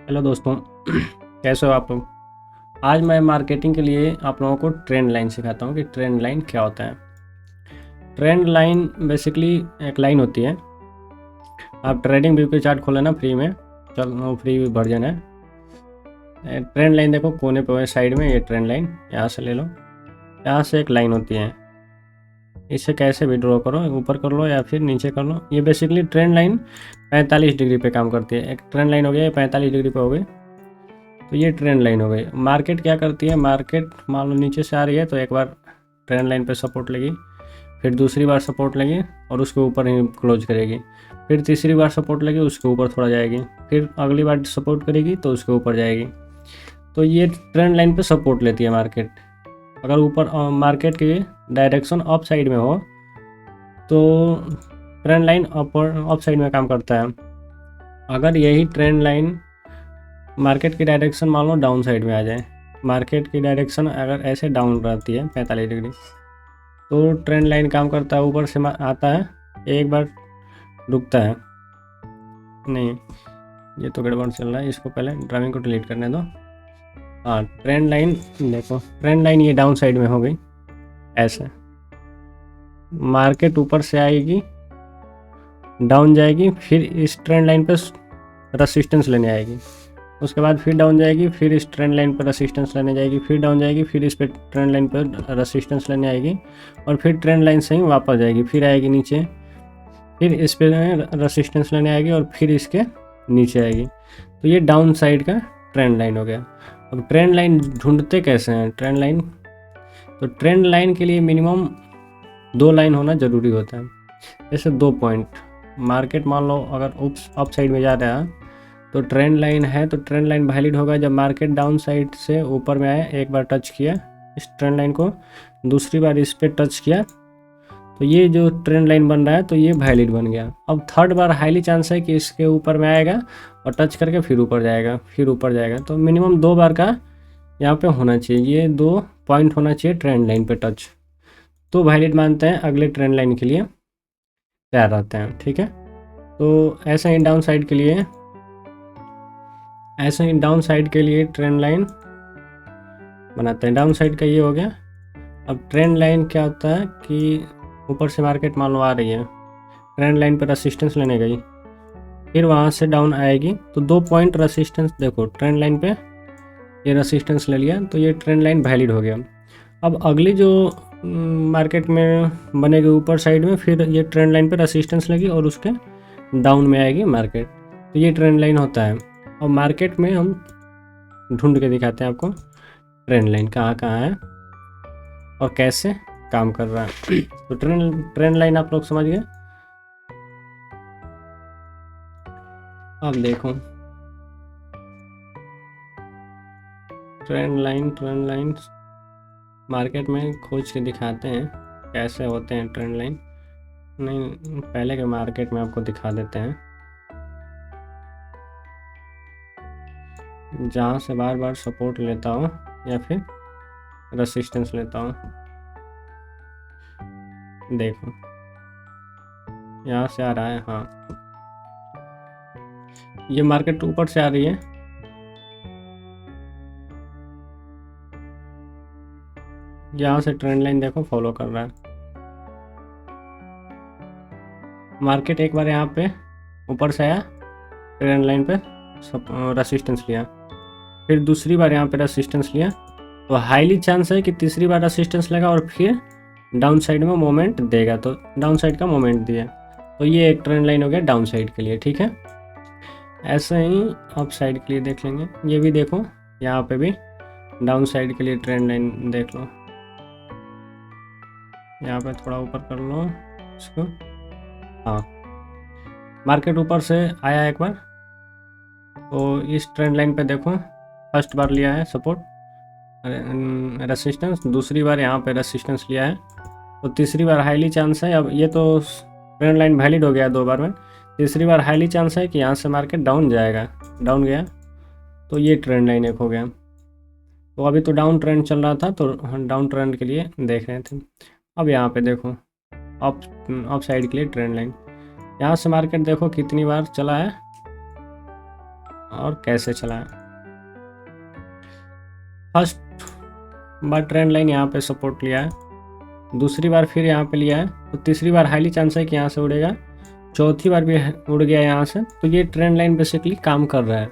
Hello दोस्तों। कैसे हो आप लोग। आज मैं मार्केटिंग के लिए आप लोगों को ट्रेंड लाइन सिखाता हूँ कि ट्रेंड लाइन क्या होता है। ट्रेंड लाइन बेसिकली एक लाइन होती है। आप ट्रेडिंग व्यू के चार्ट खोले ना फ्री में, चल वो फ्री वर्जन है। ट्रेंड लाइन देखो कोने पे साइड में, ये ट्रेंड लाइन यहाँ से ले लो। यहाँ से एक लाइन होती है, इसे कैसे भी ड्रॉ करो, ऊपर कर लो या फिर नीचे कर लो। ये बेसिकली ट्रेंड लाइन 45 डिग्री पे काम करती है। एक ट्रेंड लाइन हो गया, ये 45 डिग्री पे हो गई, तो ये ट्रेंड लाइन हो गई। मार्केट क्या करती है, मार्केट मान लो नीचे से आ रही है तो एक बार ट्रेंड लाइन पे सपोर्ट लेगी, फिर दूसरी बार सपोर्ट लेगी और उसके ऊपर ही क्लोज करेगी, फिर तीसरी बार सपोर्ट लेगी, उसके ऊपर थोड़ा जाएगी, फिर अगली बार सपोर्ट करेगी तो उसके ऊपर जाएगी। तो ये ट्रेंड लाइन पे सपोर्ट लेती है मार्केट। अगर ऊपर मार्केट की डायरेक्शन अप साइड में हो तो ट्रेंड लाइन अप साइड में काम करता है। अगर यही ट्रेंड लाइन मार्केट की डायरेक्शन मान लो डाउन साइड में आ जाए, मार्केट की डायरेक्शन अगर ऐसे डाउन रहती है 45 डिग्री, तो ट्रेंड लाइन काम करता है, ऊपर से आता है, एक बार रुकता है। नहीं, ये तो गड़बड़ चल रहा है, इसको पहले ड्राइंग को डिलीट करने दो। हाँ, ट्रेंड लाइन देखो, ट्रेंड लाइन ये डाउन साइड में हो गई ऐसे। मार्केट ऊपर से आएगी, डाउन जाएगी, फिर इस ट्रेंड लाइन पे रेसिस्टेंस लेने आएगी, उसके बाद फिर डाउन जाएगी, फिर इस ट्रेंड लाइन पर रेसिस्टेंस लेने जाएगी, फिर डाउन जाएगी, फिर इस पे ट्रेंड लाइन पर रेसिस्टेंस लेने आएगी और फिर ट्रेंड लाइन से ही वापस जाएगी, फिर आएगी नीचे, फिर इस पे रेसिस्टेंस लेने आएगी और फिर इसके नीचे आएगी। तो ये डाउन साइड का ट्रेंड लाइन हो गया। अब ट्रेंड लाइन ढूंढते कैसे हैं ट्रेंड लाइन, तो ट्रेंड लाइन के लिए मिनिमम 2 लाइन होना ज़रूरी होता है। जैसे 2 पॉइंट, मार्केट मान लो अगर अप साइड में जा रहा है तो ट्रेंड लाइन है, तो ट्रेंड लाइन वैलिड होगा जब मार्केट डाउन साइड से ऊपर में आए, एक बार टच किया इस ट्रेंड लाइन को, दूसरी बार इस पे टच किया, तो ये जो ट्रेंड लाइन बन रहा है तो ये वैलिड बन गया। अब थर्ड बार हाईली चांस है कि इसके ऊपर में आएगा और टच करके फिर ऊपर जाएगा, फिर ऊपर जाएगा। तो मिनिमम 2 बार का यहाँ पे होना चाहिए, ये 2 पॉइंट होना चाहिए ट्रेंड लाइन पे टच, तो वैलिड मानते हैं, अगले ट्रेंड लाइन के लिए तैयार रहते हैं। ठीक है, तो ऐसा ही डाउन साइड के लिए, ऐसे ही डाउन साइड के लिए ट्रेंड लाइन बनाते हैं। डाउन साइड का ये हो गया। अब ट्रेंड लाइन क्या होता है कि ऊपर से मार्केट मान लो आ रही है, ट्रेंड लाइन पर रेसिस्टेंस लेने गई, फिर वहाँ से डाउन आएगी, तो 2 पॉइंट रेसिस्टेंस देखो ट्रेंड लाइन पे, ये रेसिस्टेंस ले लिया तो ये ट्रेंड लाइन वैलिड हो गया। अब अगली जो मार्केट में बनेगी ऊपर साइड में, फिर ये ट्रेंड लाइन पे रेसिस्टेंस लगी और उसके डाउन में आएगी मार्केट, तो ये ट्रेंड लाइन होता है। और मार्केट में हम ढूंढ के दिखाते हैं आपको ट्रेंड लाइन कहाँ कहाँ है और कैसे काम कर रहा है। तो ट्रेंड लाइन आप लोग समझ गए। अब देखो ट्रेंड लाइन मार्केट में खोज के दिखाते हैं कैसे होते हैं ट्रेंड लाइन। नहीं, पहले के मार्केट में आपको दिखा देते हैं, जहाँ से बार बार सपोर्ट लेता हूँ या फिर रेसिस्टेंस लेता हूँ। देखो यहाँ से आ रहा है, हाँ ये मार्केट ऊपर से आ रही है, यहाँ से ट्रेंड लाइन देखो फॉलो कर रहा है। मार्केट एक बार यहाँ पे ऊपर से आया, ट्रेंड लाइन पे रेसिस्टेंस लिया, फिर दूसरी बार यहाँ पे रेसिस्टेंस लिया, तो हाईली चांस है कि तीसरी बार रेसिस्टेंस लेगा और फिर डाउन साइड में मोमेंट देगा, तो डाउन साइड का मोमेंट दिया, तो ये एक ट्रेंड लाइन हो गया डाउन साइड के लिए। ठीक है, ऐसे ही अप साइड के लिए देख लेंगे। ये भी देखो यहाँ पे भी डाउन साइड के लिए ट्रेंड लाइन देख लो, यहाँ पे थोड़ा ऊपर कर लो इसको। हाँ, मार्केट ऊपर से आया एक बार, तो इस ट्रेंड लाइन पे देखो फर्स्ट बार लिया है सपोर्ट रेसिस्टेंस, दूसरी बार यहाँ पे रेसिस्टेंस लिया है, तो तीसरी बार हाईली चांस है, अब ये तो ट्रेंड लाइन वैलिड हो गया 2 बार में, तीसरी बार हाईली चांस है कि यहाँ से मार्केट डाउन जाएगा, डाउन गया, तो ये ट्रेंड लाइन एक हो गया। तो अभी तो डाउन ट्रेंड चल रहा था, तो डाउन ट्रेंड के लिए देख रहे थे। अब यहाँ पे देखो अप साइड के लिए ट्रेंड लाइन, यहाँ से मार्केट देखो कितनी बार चला है, और कैसे चलाएं। फर्स्ट बार ट्रेंड लाइन यहाँ पे सपोर्ट लिया है, दूसरी बार फिर यहाँ पे लिया है, तो तीसरी बार हाईली चांस है कि यहाँ से उड़ेगा, चौथी बार भी उड़ गया यहाँ से, तो ये ट्रेंड लाइन बेसिकली काम कर रहा है।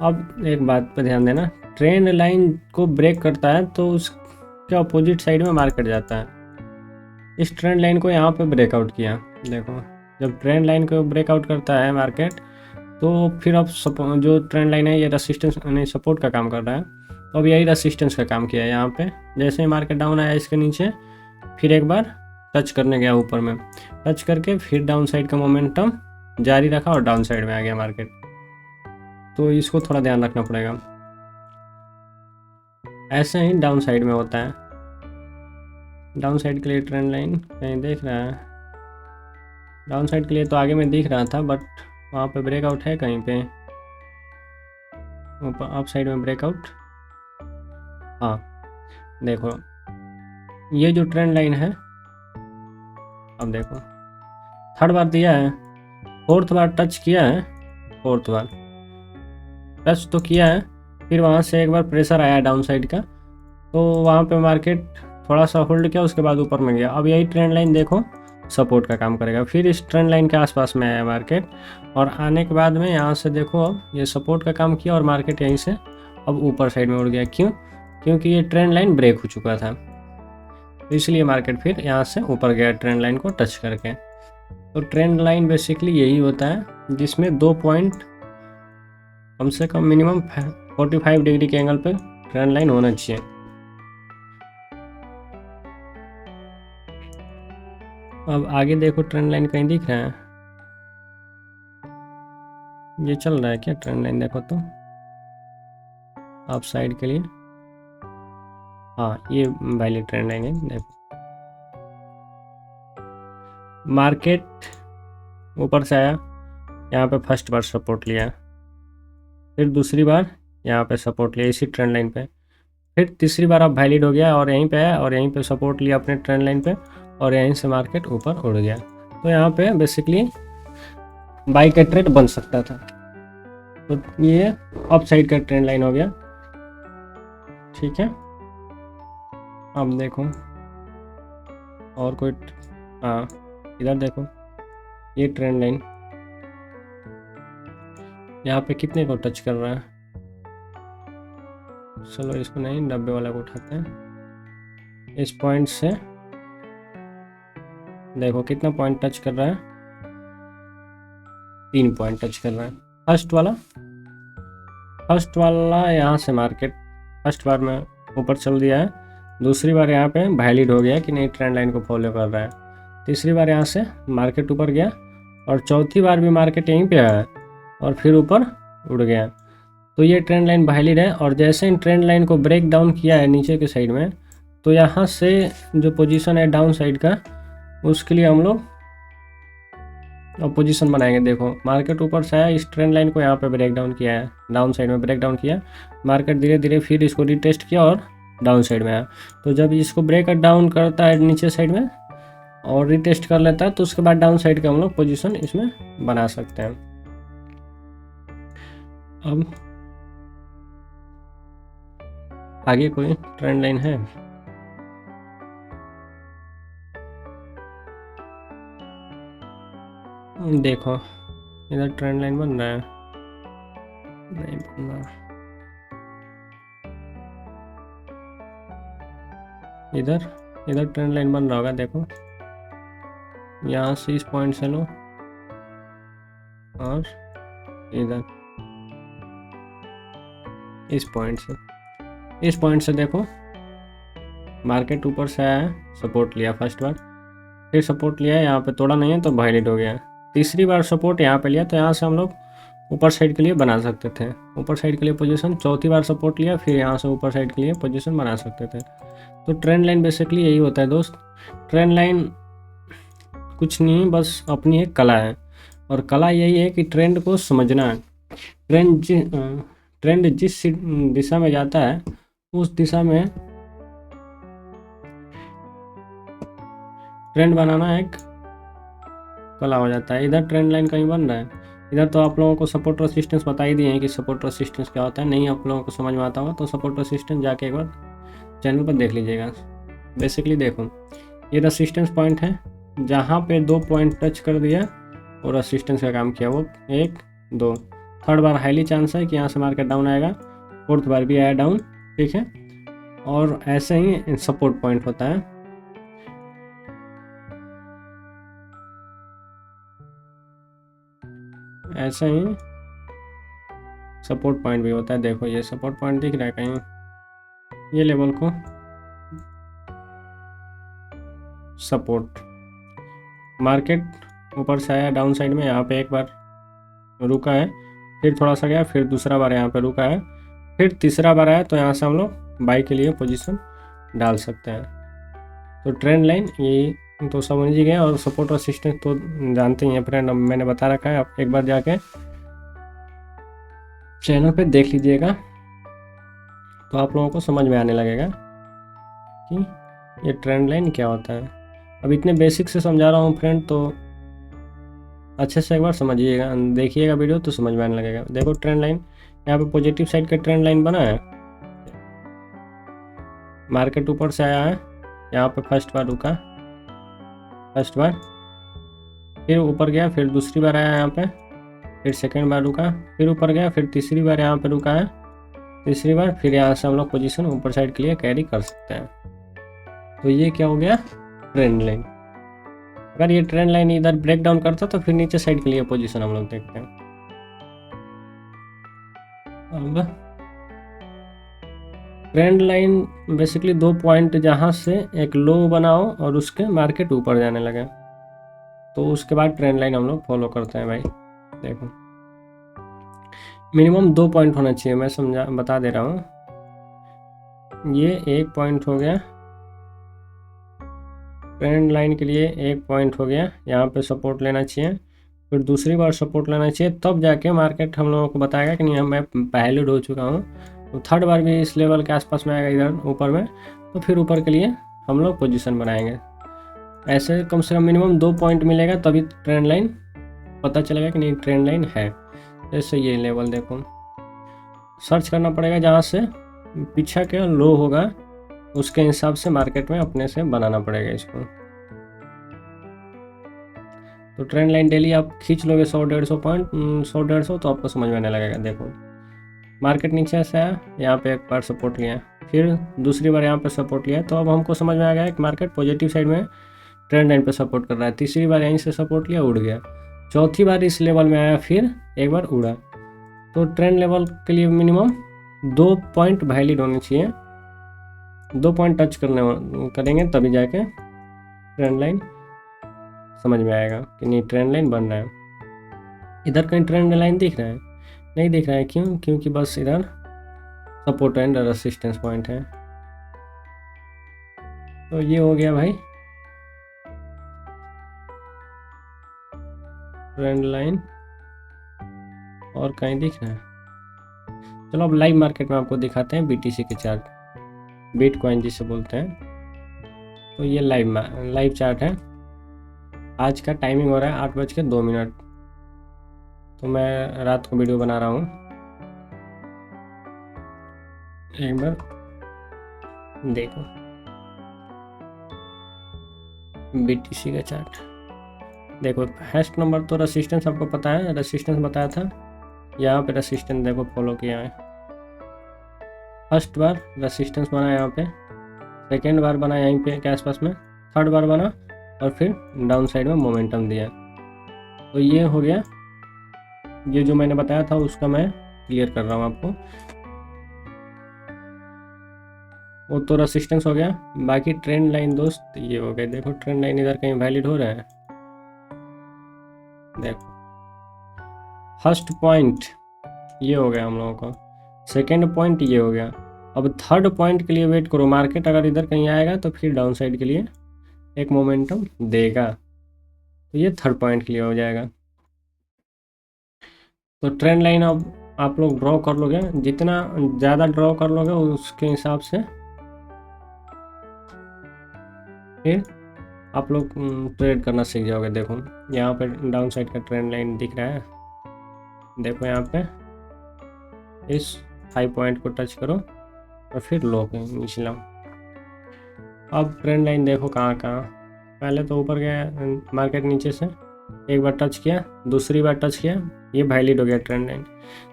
अब एक बात पर ध्यान देना, ट्रेंड लाइन को ब्रेक करता है तो उसके अपोजिट साइड में मार्केट जाता है। इस ट्रेंड लाइन को यहाँ पे ब्रेकआउट किया, देखो जब ट्रेंड लाइन को ब्रेकआउट करता है मार्केट, तो फिर अब जो ट्रेंड लाइन है ये रेसिस्टेंस नहीं सपोर्ट का काम कर रहा है, तो अब यही रेसिस्टेंस का काम किया है। यहाँ पे जैसे ही मार्केट डाउन आया इसके नीचे, फिर एक बार टच करने गया ऊपर में, टच करके फिर डाउन साइड का मोमेंटम जारी रखा और डाउन साइड में आ गया मार्केट। तो इसको थोड़ा ध्यान रखना पड़ेगा। ऐसे ही डाउन साइड में होता है। डाउन साइड के लिए ट्रेंड लाइन कहीं देख रहा है, डाउन साइड के लिए तो आगे में दिख रहा था, बट वहाँ पे ब्रेकआउट है कहीं पे ऊपर अप साइड में ब्रेकआउट। हाँ देखो ये जो ट्रेंड लाइन है, अब देखो थर्ड बार दिया है, फोर्थ बार टच किया है, फोर्थ बार टच तो किया है, फिर वहाँ से एक बार प्रेशर आया डाउन साइड का, तो वहाँ पे मार्केट थोड़ा सा होल्ड किया, उसके बाद ऊपर में गया। अब यही ट्रेंड लाइन देखो सपोर्ट का काम करेगा, फिर इस ट्रेंड लाइन के आसपास में आया मार्केट, और आने के बाद में यहाँ से देखो अब ये सपोर्ट का काम किया और मार्केट यहीं से अब ऊपर साइड में उड़ गया। क्यों? क्योंकि ये ट्रेंड लाइन ब्रेक हो चुका था, तो इसलिए मार्केट फिर यहाँ से ऊपर गया ट्रेंड लाइन को टच करके। तो ट्रेंड लाइन बेसिकली यही होता है जिसमें 2 पॉइंट कम से कम मिनिमम 45 डिग्री के एंगल पे ट्रेंड लाइन होना चाहिए। अब आगे देखो ट्रेंड लाइन कहीं दिख रहा है, ये चल रहा है क्या ट्रेंड लाइन? देखो तो अप साइड के लिए, हाँ ये वैलिड ट्रेंड लाइन है। देखो मार्केट ऊपर से आया, यहाँ पे फर्स्ट बार सपोर्ट लिया, फिर दूसरी बार यहाँ पे सपोर्ट लिया इसी ट्रेंड लाइन पे, फिर तीसरी बार अब वैलिड हो गया और यहीं पे आया और यहीं पे सपोर्ट लिया अपने ट्रेंड लाइन पे, और यहीं से मार्केट ऊपर उड़ गया। तो यहाँ पे बेसिकली बाई का ट्रेड बन सकता था। तो ये अप साइड का ट्रेंड लाइन हो गया, ठीक है। अब देखो और कोई, हाँ इधर देखो ये ट्रेंड लाइन यहाँ पे कितने को टच कर रहा है, चलो इसको नहीं, डब्बे वाला को उठाते हैं। इस पॉइंट से देखो कितना पॉइंट टच कर रहा है, 3 पॉइंट टच कर रहा है। फर्स्ट वाला यहाँ से मार्केट फर्स्ट बार में ऊपर चल दिया है, दूसरी बार यहाँ पे वैलिड हो गया कि नहीं ट्रेंड लाइन को फॉलो कर रहा है, तीसरी बार यहाँ से मार्केट ऊपर गया, और चौथी बार भी मार्केट यहीं पे आया और फिर ऊपर उड़ गया। तो ये ट्रेंड लाइन वैलिड है। और जैसे इन ट्रेंड लाइन को ब्रेक डाउन किया है नीचे के साइड में, तो यहाँ से जो पोजीशन है डाउन साइड का, उसके लिए हम लोग अब पोजीशन बनाएंगे। देखो मार्केट ऊपर से आया, इस ट्रेंड लाइन को यहाँ पे ब्रेक डाउन किया है, डाउन साइड में ब्रेक डाउन किया, मार्केट धीरे धीरे फिर इसको रिटेस्ट किया और डाउन साइड में आया। तो जब इसको ब्रेक डाउन करता है नीचे साइड में और रिटेस्ट कर लेता है, तो उसके बाद डाउन साइड का हम लोग पोजीशन इसमें बना सकते हैं। अब आगे कोई ट्रेंड लाइन है? देखो इधर ट्रेंड लाइन बन रहा है, नहीं बन रहा, इधर ट्रेंड लाइन बन रहा होगा। देखो यहाँ से इस पॉइंट से लो और इधर इस पॉइंट से देखो मार्केट ऊपर से आया है, सपोर्ट लिया फर्स्ट बार, फिर सपोर्ट लिया, यहाँ पे तोड़ा नहीं है तो वैलिड हो गया। तीसरी बार सपोर्ट यहाँ पे लिया, तो यहाँ से हम लोग ऊपर साइड के लिए बना सकते थे, ऊपर साइड के लिए पोजीशन। चौथी बार सपोर्ट लिया, फिर यहाँ से ऊपर साइड के लिए पोजीशन बना सकते थे। तो ट्रेंड लाइन बेसिकली यही होता है दोस्त। ट्रेंड लाइन कुछ नहीं, बस अपनी एक कला है, और कला यही है कि ट्रेंड को समझना है। ट्रेंड जिस दिशा में जाता है उस दिशा में ट्रेंड बनाना एक कला हो जाता है। इधर ट्रेंड लाइन कहीं बन रहा है, इधर तो आप लोगों को सपोर्ट रेसिस्टेंस बता ही दिए हैं कि सपोर्ट रेसिस्टेंस क्या होता है। नहीं आप लोगों को समझ में आता होगा तो सपोर्ट रेसिस्टेंस जाके एक बार चैनल पर देख लीजिएगा। बेसिकली देखो ये रेसिस्टेंस पॉइंट है, जहाँ पे 2 पॉइंट टच कर दिया और रेसिस्टेंस का काम किया, वो 1 2। थर्ड बार हाईली चांस है कि यहाँ से मार्केट डाउन आएगा, फोर्थ बार भी आया डाउन, ठीक है। और ऐसे ही सपोर्ट पॉइंट होता है। ऐसे ही सपोर्ट पॉइंट भी होता है। देखो ये सपोर्ट पॉइंट दिख रहा है कहीं, ये लेवल को सपोर्ट। मार्केट ऊपर से आया डाउन साइड में, यहाँ पे एक बार रुका है, फिर थोड़ा सा गया, फिर दूसरा बार यहाँ पे रुका है, फिर तीसरा बार आया, तो यहाँ से हम लोग बाई के लिए पोजीशन डाल सकते हैं। तो ट्रेंड लाइन ये तो समझ ही गए, और सपोर्ट रेसिस्टेंस तो जानते ही हैं फ्रेंड, मैंने बता रखा है। आप एक बार जाके चैनल पे देख लीजिएगा तो आप लोगों को समझ में आने लगेगा कि ये ट्रेंड लाइन क्या होता है। अब इतने बेसिक से समझा रहा हूँ फ्रेंड, तो अच्छे से एक बार समझिएगा, देखिएगा वीडियो तो समझ में आने लगेगा। देखो ट्रेंड लाइन, यहाँ पे पॉजिटिव साइड का ट्रेंड लाइन बना है, मार्केट ऊपर से आया है, यहाँ पे फर्स्ट बार रुका, फर्स्ट बार, फिर ऊपर गया, फिर दूसरी बार आया यहाँ पे, फिर सेकेंड बार रुका, फिर ऊपर गया, फिर तीसरी बार यहाँ पे रुका है, तीसरी बार, फिर यहाँ से हम लोग पोजीशन ऊपर साइड के लिए कैरी कर सकते हैं। तो ये क्या हो गया, ट्रेंड लाइन। अगर ये ट्रेंड लाइन इधर ब्रेक डाउन करता तो फिर नीचे साइड के लिए पोजीशन हम लोग देखते हैं। अब ट्रेंड लाइन बेसिकली 2 पॉइंट जहाँ से एक लो बनाओ और उसके मार्केट ऊपर जाने लगे, तो उसके बाद ट्रेंड लाइन हम लोग फॉलो करते हैं भाई। देखो मिनिमम 2 पॉइंट होना चाहिए, मैं समझा बता दे रहा हूँ। ये 1 पॉइंट हो गया ट्रेंड लाइन के लिए, 1 पॉइंट हो गया, यहाँ पे सपोर्ट लेना चाहिए, फिर दूसरी बार सपोर्ट लेना चाहिए, तब जाके मार्केट हम लोगों को बताएगा कि नहीं मैं पहले हो चुका हूँ। तो थर्ड बार भी इस लेवल के आसपास में आएगा इधर ऊपर में, तो फिर ऊपर के लिए हम लोग पोजीशन बनाएंगे। ऐसे कम से कम मिनिमम 2 पॉइंट मिलेगा, तभी ट्रेंड लाइन पता चलेगा कि नहीं ट्रेंड लाइन है। जैसे ये लेवल देखो, सर्च करना पड़ेगा, जहाँ से पीछा के लो होगा उसके हिसाब से मार्केट में अपने से बनाना पड़ेगा इसको। तो ट्रेंड लाइन डेली आप खींच लोगे 100-150 पॉइंट, 100-150, तो आपको समझ में आने लगेगा। देखो मार्केट नीचे से आया, यहाँ पे एक बार सपोर्ट लिया, फिर दूसरी बार यहाँ पे सपोर्ट लिया, तो अब हमको समझ में आ गया कि मार्केट पॉजिटिव साइड में ट्रेंड लाइन पे सपोर्ट कर रहा है। तीसरी बार यहीं से सपोर्ट लिया, उड़ गया, चौथी बार इस लेवल में आया, फिर एक बार उड़ा। तो ट्रेंड लेवल के लिए मिनिमम 2 पॉइंट वैलिड होने चाहिए, 2 पॉइंट टच करेंगे तभी जाके ट्रेंड लाइन समझ में आएगा कि नहीं ट्रेंड लाइन बन रहा है। इधर कहीं ट्रेंड लाइन दिख रहा है? नहीं दिख रहा है। क्यों? क्योंकि बस इधर सपोर्ट एंड रेसिस्टेंस पॉइंट है। तो ये हो गया भाई ट्रेंड लाइन, और कहीं दिख रहा है? चलो अब लाइव मार्केट में आपको दिखाते हैं बीटीसी के चार्ट, बिटकॉइन जिसे बोलते हैं। तो ये लाइव चार्ट है। आज का टाइमिंग हो रहा है 8:02। तो मैं रात को वीडियो बना रहा हूँ, एक बार देखो बीटीसी का चार्ट। देखो हाईएस्ट नंबर तो रेसिस्टेंस आपको पता है, रेसिस्टेंस बताया था, यहाँ पे रेसिस्टेंस देखो फॉलो किया है। फर्स्ट बार रेसिस्टेंस बना यहाँ पे, सेकेंड बार बना यहीं पे के आसपास में, थर्ड बार बना, और फिर डाउन साइड में मोमेंटम दिया। तो ये हो गया, ये जो मैंने बताया था उसका मैं क्लियर कर रहा हूँ आपको। वो तो रेसिस्टेंस हो गया। बाकी ट्रेंड लाइन दोस्त ये हो गए। देखो ट्रेंड लाइन इधर कहीं वैलिड हो रहा है? देखो फर्स्ट पॉइंट ये हो गया हम लोगों का, सेकेंड पॉइंट ये हो गया। अब थर्ड पॉइंट के लिए वेट करो, मार्केट अगर इधर कहीं आएगा तो फिर डाउन साइड के लिए एक मोमेंटम देगा, तो ये थर्ड पॉइंट के लिए हो जाएगा। तो ट्रेंड लाइन अब आप लोग ड्रॉ कर लोगे, जितना ज़्यादा ड्रॉ कर लोगे उसके हिसाब से फिर आप लोग ट्रेड करना सीख जाओगे। देखो यहाँ पे डाउन साइड का ट्रेंड लाइन दिख रहा है, देखो यहाँ पे इस हाई पॉइंट को टच करो और फिर लो के नीचे लाओ। अब ट्रेंड लाइन देखो कहाँ कहाँ, पहले तो ऊपर गया मार्केट, नीचे से एक बार टच किया, दूसरी बार टच किया, ये वैलिड हो गया ट्रेंड लाइन।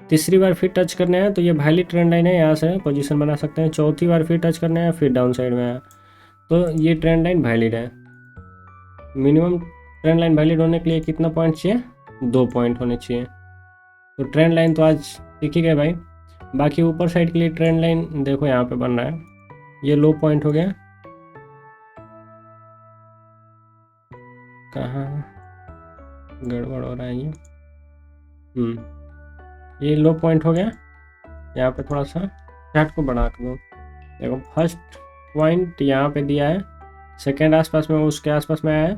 तीसरी बार फिर टच करना है तो ये वैलिड ट्रेंड लाइन है, यहाँ से पोजीशन बना सकते हैं। चौथी बार फिर टच करना है, फिर डाउन साइड में आया तो ये ट्रेंड लाइन वैलिड है। मिनिमम ट्रेंड लाइन वैलिड होने के लिए कितना पॉइंट चाहिए? 2 पॉइंट होने चाहिए। तो ट्रेंड लाइन तो आज सीख ही गए भाई। बाकी ऊपर साइड के लिए ट्रेंड लाइन देखो यहाँ पे बन रहा है, ये लो पॉइंट हो गया, कहाँ गड़बड़ हो रहा है ये लो पॉइंट हो गया। यहाँ पे थोड़ा सा चार्ट को बढ़ा कर दो। देखो फर्स्ट पॉइंट यहाँ पे दिया है, सेकेंड आसपास में उसके आसपास में आया है,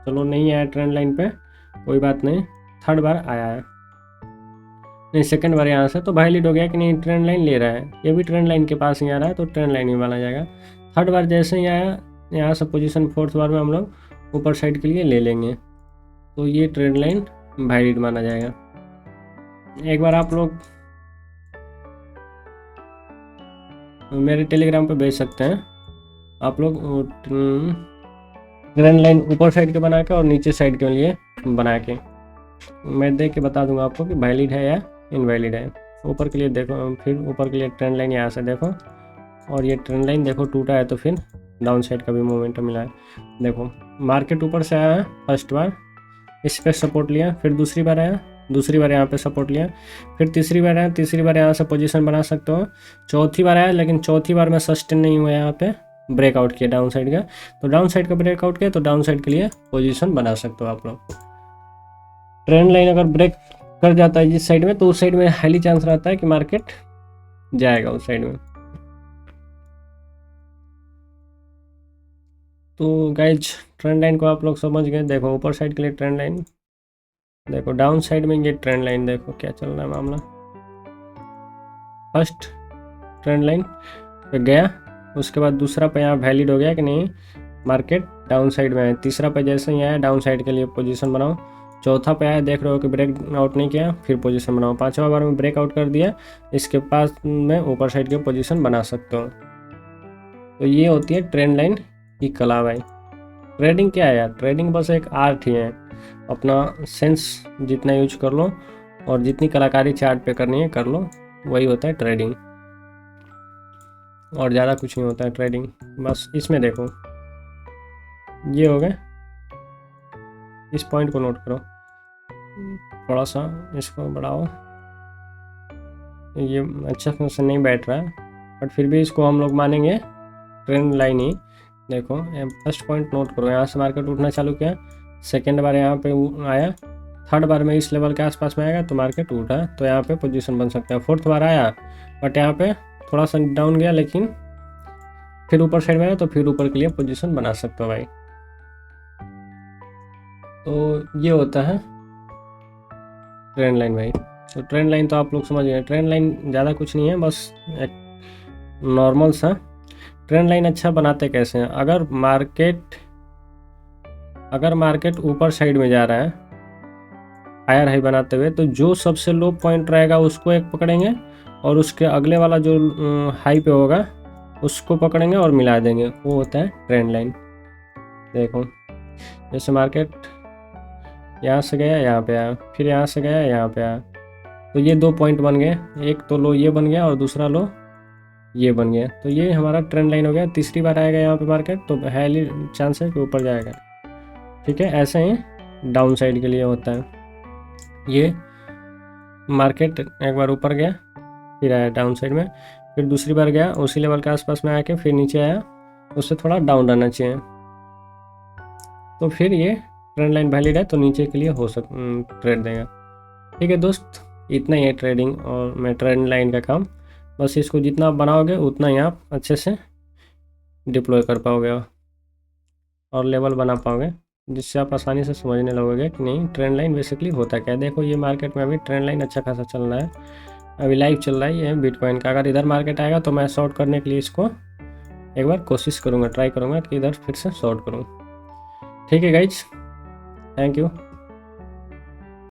चलो नहीं आया ट्रेंड लाइन पे, कोई बात नहीं। थर्ड बार आया है, नहीं सेकेंड बार यहाँ से, तो वैलिड हो गया कि नहीं ट्रेंड लाइन ले रहा है। ये भी ट्रेंड लाइन के पास ही आ रहा है तो ट्रेंड लाइन ही माना जाएगा। थर्ड बार जैसे ही आया, यहाँ से पोजीशन फोर्थ बार में हम लोग ऊपर साइड के लिए ले लेंगे तो ये ट्रेंड लाइन वैलिड माना जाएगा। एक बार आप लोग मेरे टेलीग्राम पे भेज सकते हैं, आप लोग ट्रेंड लाइन ऊपर साइड के बना के और नीचे साइड के लिए बना के मैं देख के बता दूंगा आपको कि वैलिड है या इनवैलिड है। ऊपर के लिए देखो, फिर ऊपर के लिए ट्रेंड लाइन यहाँ से देखो, और ये ट्रेंड लाइन देखो टूटा है तो फिर डाउन साइड का भी मोमेंटम मिला है। देखो मार्केट ऊपर से आया है, फर्स्ट बार इस पर सपोर्ट लिया, फिर दूसरी बार आया, दूसरी बार यहाँ पे सपोर्ट लिया, फिर तीसरी बार आया, तीसरी बार यहाँ से पोजीशन बना सकते हो। चौथी बार आया, लेकिन चौथी बार में सस्टेन नहीं हुआ, यहाँ पे ब्रेकआउट किया डाउन साइड का, तो डाउन साइड का ब्रेकआउट किया तो डाउन साइड के लिए पोजीशन बना सकते हो आप लोग। ट्रेंड लाइन अगर ब्रेक कर जाता है जिस साइड में, तो उस साइड में हाईली चांस रहता है कि मार्केट जाएगा उस साइड में। तो गाइज ट्रेंड लाइन को आप लोग समझ गए। देखो ऊपर साइड के लिए ट्रेंड लाइन, देखो डाउन साइड में ये ट्रेंड लाइन देखो क्या चल रहा है मामला। फर्स्ट ट्रेंड लाइन पे गया, उसके बाद दूसरा पे यहाँ वैलिड हो गया कि नहीं, मार्केट डाउन साइड में है। तीसरा पे जैसे ही आया डाउन साइड के लिए पोजीशन बनाओ। चौथा पे आया, देख रहे हो कि ब्रेक आउट नहीं किया, फिर पोजीशन बनाओ। पांचवा बार में ब्रेकआउट कर दिया, इसके पास में ऊपर साइड के पोजीशन बना सकते हो। तो ये होती है ट्रेंड लाइन की कला भाई। ट्रेडिंग क्या है यार? ट्रेडिंग बस एक आर्ट ही है, अपना सेंस जितना यूज कर लो और जितनी कलाकारी चार्ट पे करनी है कर लो, वही होता है ट्रेडिंग, और ज़्यादा कुछ नहीं होता है ट्रेडिंग। बस इसमें देखो ये हो गए, इस पॉइंट को नोट करो, थोड़ा सा इसको बढ़ाओ, ये अच्छा से नहीं बैठ रहा है बट फिर भी इसको हम लोग मानेंगे ट्रेंड लाइन ही। देखो फर्स्ट पॉइंट नोट करो, यहाँ से मार्केट उठना चालू किया, सेकेंड बार यहाँ पे आया, थर्ड बार में इस लेवल के आसपास में आएगा तो मार्केट उठा, तो यहाँ पे पोजीशन बन सकता है। फोर्थ बार आया बट यहाँ पे थोड़ा सा डाउन गया, लेकिन फिर ऊपर साइड में आया तो फिर ऊपर के लिए पोजीशन बना सकते हो भाई। तो ये होता है ट्रेंड लाइन भाई। तो ट्रेंड लाइन तो आप लोग समझ गए। ट्रेंड लाइन ज़्यादा कुछ नहीं है, बस एक नॉर्मल सा। ट्रेंड लाइन अच्छा बनाते कैसे हैं? अगर मार्केट ऊपर साइड में जा रहा है हायर हाई बनाते हुए, तो जो सबसे लो पॉइंट रहेगा उसको एक पकड़ेंगे और उसके अगले वाला जो हाई पे होगा उसको पकड़ेंगे और मिला देंगे, वो होता है ट्रेंड लाइन। देखो जैसे मार्केट यहाँ से गया यहाँ पे आया, फिर यहाँ से गया यहाँ पे आया, तो ये 2 पॉइंट बन गए, एक तो लो ये बन गया और दूसरा लो ये बन गया, तो ये हमारा ट्रेंड लाइन हो गया। तीसरी बार आएगा यहाँ पे मार्केट तो हाईली चांस है कि ऊपर जाएगा। ठीक है, ऐसे ही डाउन साइड के लिए होता है। ये मार्केट एक बार ऊपर गया, फिर आया डाउन साइड में, फिर दूसरी बार गया उसी लेवल के आसपास में आके फिर नीचे आया, उससे थोड़ा डाउन रहना चाहिए, तो फिर ये ट्रेंड लाइन वैलिड है, तो नीचे के लिए हो ट्रेड देगा। ठीक है दोस्त, इतना ही है ट्रेडिंग और मैं ट्रेंड लाइन का काम। बस इसको जितना आप बनाओगे उतना ही आप अच्छे से डिप्लॉय कर पाओगे और लेवल बना पाओगे, जिससे आप आसानी से समझने लगोगे कि नहीं ट्रेंड लाइन बेसिकली होता क्या है। देखो ये मार्केट में अभी ट्रेंड लाइन अच्छा खासा चल रहा है, अभी लाइव चल रहा है ये बिटकॉइन का। अगर इधर मार्केट आएगा तो मैं शॉर्ट करने के लिए इसको एक बार कोशिश करूँगा, ट्राई करूँगा कि इधर फिर से शॉर्ट करूँ। ठीक है गाइज, थैंक यू।